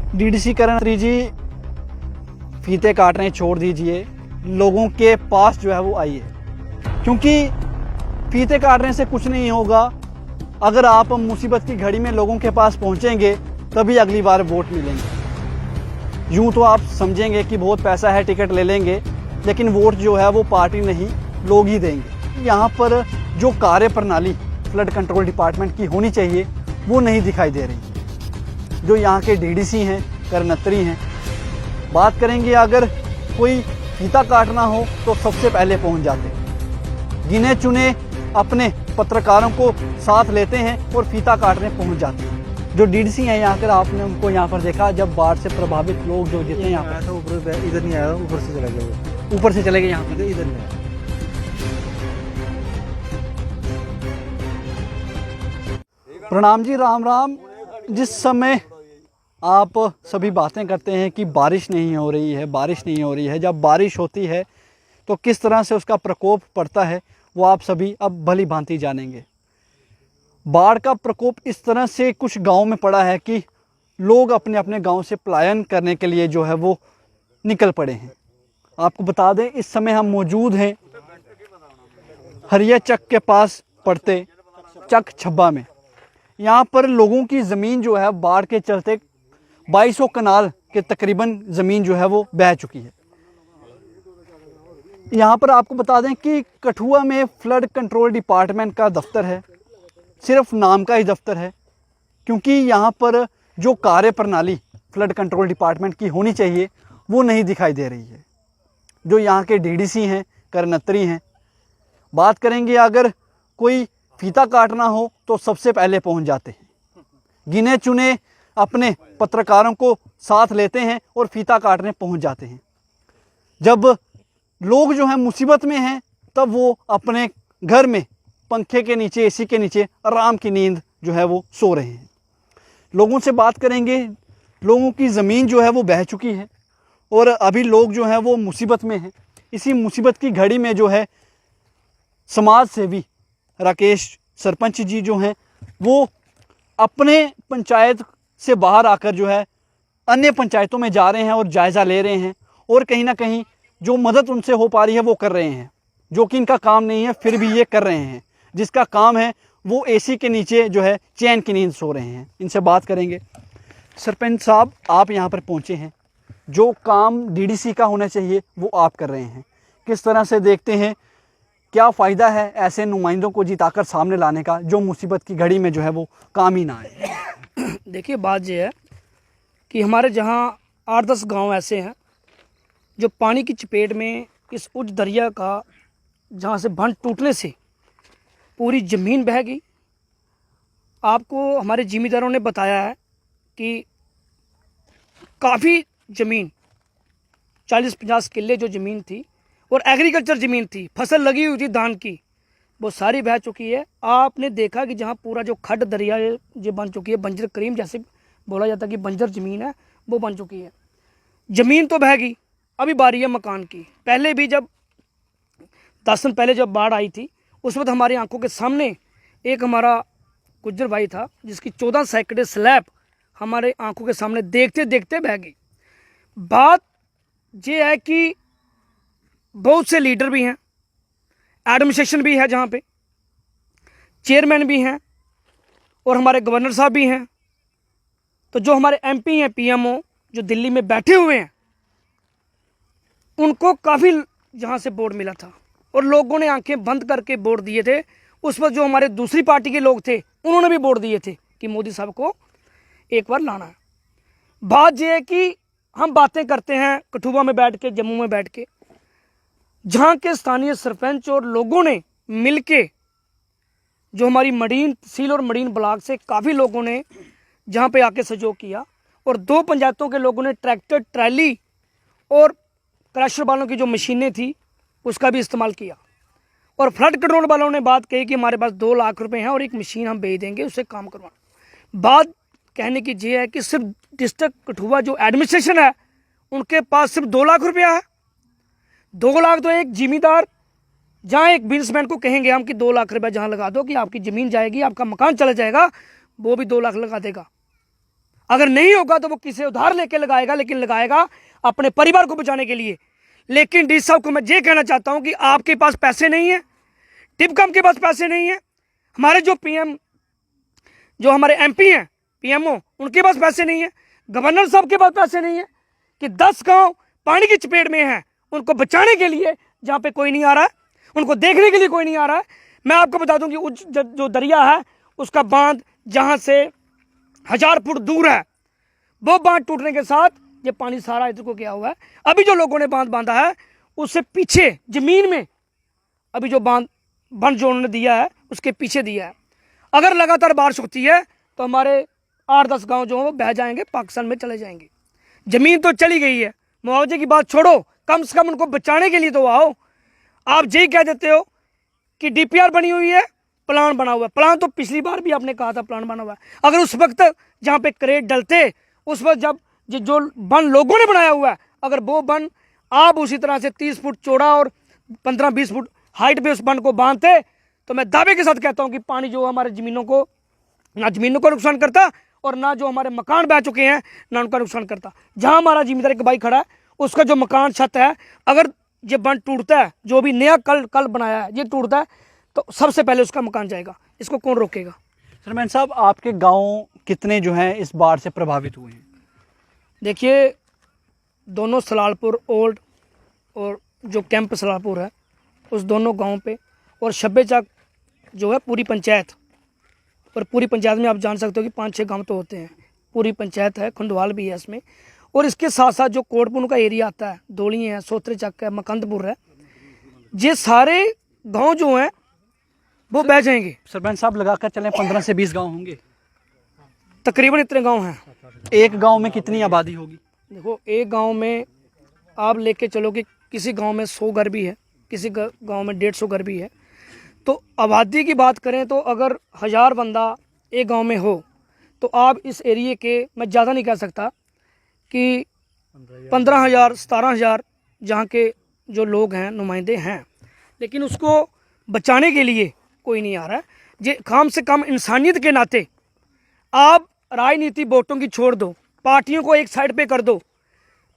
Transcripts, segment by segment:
DDC करण जी फीते काटने छोड़ दीजिए, लोगों के पास जो है वो आइए, क्योंकि फीते काटने से कुछ नहीं होगा। अगर आप मुसीबत की घड़ी में लोगों के पास पहुंचेंगे तभी अगली बार वोट मिलेंगे। यूं तो आप समझेंगे कि बहुत पैसा है, टिकट ले लेंगे, लेकिन वोट जो है वो पार्टी नहीं लोग ही देंगे। यहाँ पर जो कार्य प्रणाली फ्लड कंट्रोल डिपार्टमेंट की होनी चाहिए वो नहीं दिखाई दे रही। जो यहाँ के डीडीसी हैं, कर्मचारी हैं, बात करेंगे अगर कोई फीता काटना हो तो सबसे पहले पहुँच जाते हैं। गिने चुने अपने पत्रकारों को साथ लेते हैं और फीता काटने पहुँच जाते हैं। जो डीडीसी हैं यहाँ कर, आपने उनको यहाँ पर देखा जब बाढ़ से प्रभावित लोग जो जितने यहाँ पर ऊपर इधर नहीं आया, ऊपर से चला गया, ऊपर से चले गए यहाँ पर। इधर नहीं आया। प्रणाम जी, राम राम। जिस समय आप सभी बातें करते हैं कि बारिश नहीं हो रही है, बारिश नहीं हो रही है, जब बारिश होती है तो किस तरह से उसका प्रकोप पड़ता है वो आप सभी अब भली भांति जानेंगे। बाढ़ का प्रकोप इस तरह से कुछ गांव में पड़ा है कि लोग अपने अपने गांव से पलायन करने के लिए जो है वो निकल पड़े हैं। आपको बता दें, इस समय हम मौजूद हैं हरिया चक के पास पड़ते चक छब्बा में। यहाँ पर लोगों की ज़मीन जो है बाढ़ के चलते 2200 कनाल के तकरीबन ज़मीन जो है वो बह चुकी है। यहाँ पर आपको बता दें कि कठुआ में फ्लड कंट्रोल डिपार्टमेंट का दफ्तर है, सिर्फ नाम का ही दफ्तर है, क्योंकि यहाँ पर जो कार्य प्रणाली फ्लड कंट्रोल डिपार्टमेंट की होनी चाहिए वो नहीं दिखाई दे रही है। जो यहाँ के डीडीसी हैं, कर्मचारी हैं, बात करेंगे अगर कोई फीता काटना हो तो सबसे पहले पहुँच जाते हैं। गिने चुने अपने पत्रकारों को साथ लेते हैं और फीता काटने पहुँच जाते हैं। जब लोग जो हैं मुसीबत में हैं तब वो अपने घर में पंखे के नीचे, एसी के नीचे आराम की नींद जो है वो सो रहे हैं। लोगों से बात करेंगे, लोगों की ज़मीन जो है वो बह चुकी है और अभी लोग जो हैं वो मुसीबत में हैं। इसी मुसीबत की घड़ी में जो है समाज सेवी राकेश सरपंच जी जो हैं वो अपने पंचायत से बाहर आकर जो है अन्य पंचायतों में जा रहे हैं और जायज़ा ले रहे हैं, और कहीं ना कहीं जो मदद उनसे हो पा रही है वो कर रहे हैं। जो कि इनका काम नहीं है फिर भी ये कर रहे हैं। जिसका काम है वो एसी के नीचे जो है चैन की नींद सो रहे हैं। इनसे बात करेंगे। सरपंच साहब, आप यहाँ पर पहुँचे हैं, जो काम डीडीसी का होना चाहिए वो आप कर रहे हैं। किस तरह से देखते हैं, क्या फ़ायदा है ऐसे नुमाइंदों को जिताकर सामने लाने का जो मुसीबत की घड़ी में जो है वो काम ही ना आए? देखिए, बात ये है कि हमारे जहाँ 8-10 गांव ऐसे हैं जो पानी की चपेट में इस उच्च दरिया का, जहाँ से बांध टूटने से पूरी ज़मीन बह गई। आपको हमारे ज़िम्मेदारों ने बताया है कि काफ़ी ज़मीन 40-50 किले जो ज़मीन थी और एग्रीकल्चर ज़मीन थी, फसल लगी हुई थी धान की, वो सारी बह चुकी है। आपने देखा कि जहाँ पूरा जो खड्ड दरिया ये बन चुकी है, बंजर करीम जैसे बोला जाता है कि बंजर ज़मीन है, वो बन चुकी है। ज़मीन तो बह गई, अभी बारी है मकान की। पहले भी जब 10 दिन पहले जब बाढ़ आई थी उस वक्त हमारी आंखों के सामने एक हमारा गुज्जर भाई था जिसकी 14 सैकड़े स्लैब हमारे आंखों के सामने देखते देखते बह गई। बात ये है कि बहुत से लीडर भी हैं, एडमिनिस्ट्रेशन भी है, जहाँ पे चेयरमैन भी हैं और हमारे गवर्नर साहब भी हैं। तो जो हमारे एमपी हैं, पीएमओ जो दिल्ली में बैठे हुए हैं, उनको काफ़ी जहाँ से वोट मिला था और लोगों ने आंखें बंद करके वोट दिए थे। उस वक्त जो हमारे दूसरी पार्टी के लोग थे उन्होंने भी वोट दिए थे कि मोदी साहब को एक बार लाना है। बात यह है कि हम बातें करते हैं कठुआ में बैठ के, जम्मू में बैठ के, जहाँ के स्थानीय सरपंच और लोगों ने मिलके, जो हमारी मडीन तहसील और मडीन ब्लॉक से काफ़ी लोगों ने जहाँ पे आके सहयोग किया, और 2 पंचायतों के लोगों ने ट्रैक्टर, ट्रैली और क्रशर वालों की जो मशीनें थी उसका भी इस्तेमाल किया। और फ्लड कंट्रोल वालों ने बात कही कि हमारे पास 2 लाख रुपए हैं और एक मशीन हम भेज देंगे, उससे काम करवाना। बात कहने की ये है कि सिर्फ डिस्ट्रिक्ट कठुआ जो एडमिनिस्ट्रेशन है उनके पास सिर्फ 2 लाख रुपया है। 2 लाख तो एक जिम्मेदार, जहाँ एक बिजनेसमैन को कहेंगे हम कि 2 लाख रुपया जहाँ लगा दो कि आपकी ज़मीन जाएगी, आपका मकान चला जाएगा, वो भी 2 लाख लगा देगा। अगर नहीं होगा तो वो किसी उधार लेके लगाएगा, लेकिन लगाएगा अपने परिवार को बचाने के लिए। लेकिन डी साहब को मैं ये कहना चाहता हूं कि आपके पास पैसे नहीं है, टिपकम के पास पैसे नहीं है, हमारे जो पीएम, जो हमारे एमपी हैं, पीएमओ, उनके पास पैसे नहीं है, गवर्नर साहब के पास पैसे नहीं है कि 10 गांव पानी की चपेट में हैं, उनको बचाने के लिए जहां पे कोई नहीं आ रहा है, उनको देखने के लिए कोई नहीं आ रहा है। मैं आपको बता दूं कि जो दरिया है उसका बांध जहां से 1000 फुट दूर है, वो बांध टूटने के साथ ये पानी सारा इधर को गया हुआ है। अभी जो लोगों ने बांध बांधा है उससे पीछे जमीन में अभी जो बंद जो उन्होंने दिया है उसके पीछे दिया है। अगर लगातार बारिश होती है तो हमारे 8-10 गांव जो हैं वो बह जाएंगे, पाकिस्तान में चले जाएंगे। ज़मीन तो चली गई है, मुआवजे की बात छोड़ो, कम से कम उनको बचाने के लिए तो आओ। आप यही कह देते हो कि डीपीआर बनी हुई है, प्लान बना हुआ है। प्लान तो पिछली बार भी आपने कहा था प्लान बना हुआ है। अगर उस वक्त जहाँ पे क्रेट डलते, उस वक्त जब जो बन लोगों ने बनाया हुआ है, अगर वो बन आप उसी तरह से 30 फुट चौड़ा और 15-20 फुट हाइट पे उस बन को बांधते, तो मैं दावे के साथ कहता हूँ कि पानी जो हमारे ज़मीनों को, ना ज़मीनों को नुकसान करता और ना जो हमारे मकान बह चुके हैं ना उनका नुकसान करता। जहाँ हमारा जिम्मेदार एक भाई खड़ा है, उसका जो मकान छत है, अगर ये बंद टूटता है, जो भी नया कल बनाया है ये टूटता है, तो सबसे पहले उसका मकान जाएगा। इसको कौन रोकेगा? सरपंच साहब, आपके गांव कितने जो हैं इस बाढ़ से प्रभावित हुए हैं? देखिए, दोनों सलालपुर ओल्ड और जो कैंप सलालपुर है, उस दोनों गाँव पे, और शब्बे चक जो है पूरी पंचायत, और पूरी पंचायत में आप जान सकते हो कि 5-6 गांव तो होते हैं, पूरी पंचायत है, खंडवाल भी है इसमें। और इसके साथ साथ जो कोटपुर का एरिया आता है, दोली है, सोत्रे चक है, मकंदपुर है, ये सारे गांव जो हैं वो बह जाएंगे। सरपंच साहब, लगाकर चलें 15 से 20 गांव होंगे, तकरीबन इतने गांव हैं। एक गांव में कितनी आबादी होगी? देखो, एक गांव में आप लेके चलो कि किसी गांव में 100 घर भी है, किसी गांव में 150 घर भी है, तो आबादी की बात करें तो अगर 1000 बंदा एक गांव में हो, तो आप इस एरिए के, मैं ज़्यादा नहीं कह सकता, कि 15,000 17,000 जहाँ के जो लोग हैं, नुमाइंदे हैं, लेकिन उसको बचाने के लिए कोई नहीं आ रहा है। ये कम से कम इंसानियत के नाते आप राजनीति वोटों की छोड़ दो, पार्टियों को एक साइड पे कर दो,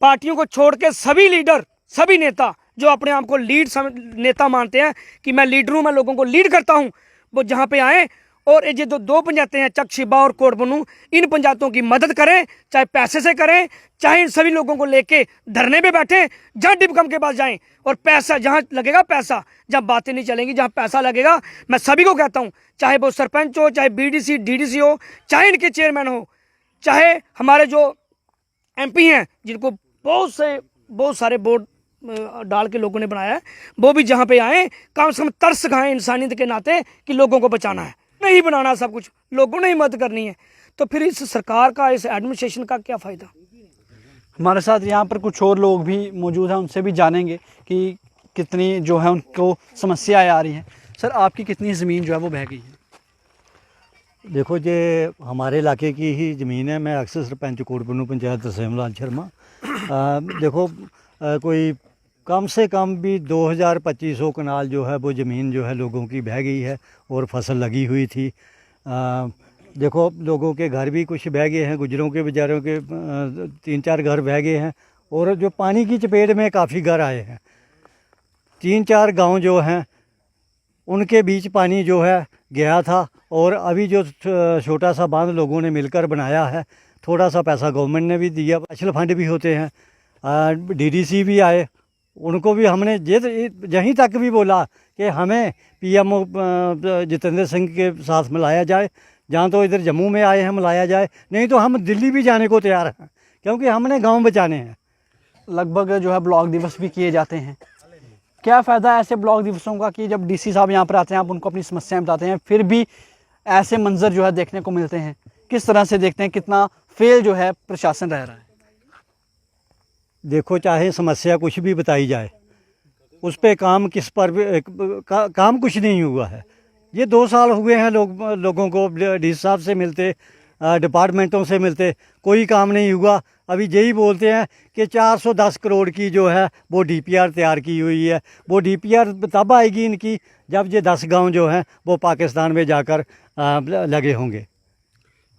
पार्टियों को छोड़ के सभी लीडर, सभी नेता जो अपने आप को नेता मानते हैं कि मैं लीडर हूँ, मैं लोगों को लीड करता हूँ, वो जहाँ पे आएँ और ये जो 2 पंचायतें हैं, चक शिबा और कोटबनू, इन पंचायतों की मदद करें, चाहे पैसे से करें, चाहे इन सभी लोगों को लेके धरने पे बैठें, जहाँ डिपकम के पास जाएं, और पैसा जहाँ लगेगा, पैसा जब बातें नहीं चलेंगी, जहाँ पैसा लगेगा, मैं सभी को कहता हूँ, चाहे वो सरपंच हो, चाहे बीडीसी डीडीसी हो, चाहे इनके चेयरमैन हो, चाहे हमारे जो एमपी हैं जिनको बहुत सारे वोट डाल के लोगों ने बनाया है, वो भी जहाँ पे आए कम से कम तरस खाएं इंसानियत के नाते कि लोगों को बचाना है, नहीं बनाना सब कुछ, लोगों ने ही मदद करनी है। तो फिर इस सरकार का, इस एडमिनिस्ट्रेशन का क्या फ़ायदा? हमारे साथ यहाँ पर कुछ और लोग भी मौजूद हैं, उनसे भी जानेंगे कि कितनी जो है उनको समस्याएं आ रही हैं। सर, आपकी कितनी ज़मीन जो है वो बह गई है? देखो, ये हमारे इलाके की ही ज़मीन है। मैं अक्सर सरपंच कोटबनू पंचायत तरसेम लाल शर्मा। देखो, कोई कम से कम भी 2000-2500 कनाल जो है वो ज़मीन जो है लोगों की बह गई है और फसल लगी हुई थी। देखो, लोगों के घर भी कुछ बह गए हैं, गुजरों के बेचारों के 3-4 घर बह गए हैं, और जो पानी की चपेट में काफ़ी घर आए हैं। 3-4 गांव जो हैं उनके बीच पानी जो है गया था, और अभी जो छोटा सा बांध लोगों ने मिलकर बनाया है, थोड़ा सा पैसा गवर्नमेंट ने भी दिया, स्पेशल फंड भी होते हैं, डीडीसी भी आए, उनको भी हमने यहीं तक भी बोला कि हमें पीएमओ जितेंद्र सिंह के साथ मिलाया जाए, जहाँ तो इधर जम्मू में आए हैं मिलाया जाए, नहीं तो हम दिल्ली भी जाने को तैयार हैं, क्योंकि हमने गांव बचाने हैं। लगभग जो है ब्लॉक दिवस भी किए जाते हैं। क्या फ़ायदा है ऐसे ब्लॉक दिवसों का कि जब डीसी साहब यहाँ पर आते हैं, आप उनको अपनी समस्याएं बताते हैं, फिर भी ऐसे मंजर जो है देखने को मिलते हैं? किस तरह से देखते हैं कितना फेल जो है प्रशासन रह रहा है? देखो, चाहे समस्या कुछ भी बताई जाए, उस पे काम किस पर भी काम कुछ नहीं हुआ है। ये 2 साल हुए हैं लोगों को डी साहब से मिलते, डिपार्टमेंटों से मिलते, कोई काम नहीं हुआ। अभी यही बोलते हैं कि 410 करोड़ की जो है वो डीपीआर तैयार की हुई है। वो डीपीआर तब आएगी इनकी जब ये 10 गांव जो हैं वो पाकिस्तान में जाकर लगे होंगे।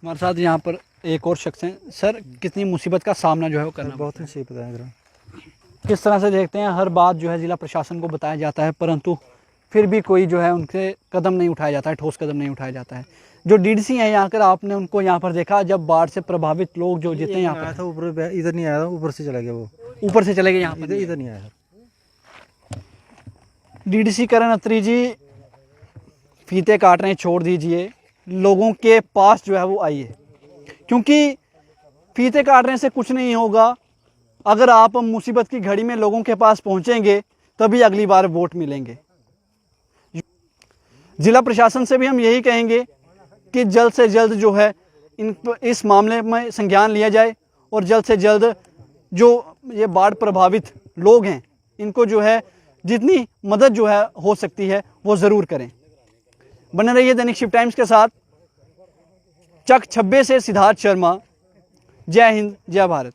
हमारे साथ यहाँ पर एक और शख्स हैं। सर, कितनी मुसीबत का सामना जो है वो करना बहुत मुसीबत है इधर। किस तरह से देखते हैं, हर बात जो है ज़िला प्रशासन को बताया जाता है, परंतु फिर भी कोई जो है उनसे कदम नहीं उठाया जाता है, ठोस कदम नहीं उठाया जाता है। जो डीडीसी हैं यहाँ कर, आपने उनको यहाँ पर देखा जब बाढ़ से प्रभावित लोग जो जितने यहाँ आया था ऊपर, इधर नहीं आया, ऊपर से चला गया वो, पर ऊपर से चले गए, यहाँ पर इधर नहीं आया। डीडीसी करण अत्री जी फीते काट रहे हैं, छोड़ दीजिए, लोगों के पास जो है वो आइए, क्योंकि फीते काटने से कुछ नहीं होगा। अगर आप मुसीबत की घड़ी में लोगों के पास पहुंचेंगे तभी अगली बार वोट मिलेंगे। जिला प्रशासन से भी हम यही कहेंगे कि जल्द से जल्द जो है इस मामले में संज्ञान लिया जाए और जल्द से जल्द जो ये बाढ़ प्रभावित लोग हैं इनको जो है जितनी मदद जो है हो सकती है वो ज़रूर करें। बने रहिए दैनिक शिफ्ट टाइम्स के साथ। चक 26 से सिद्धार्थ शर्मा। जय हिंद, जय भारत।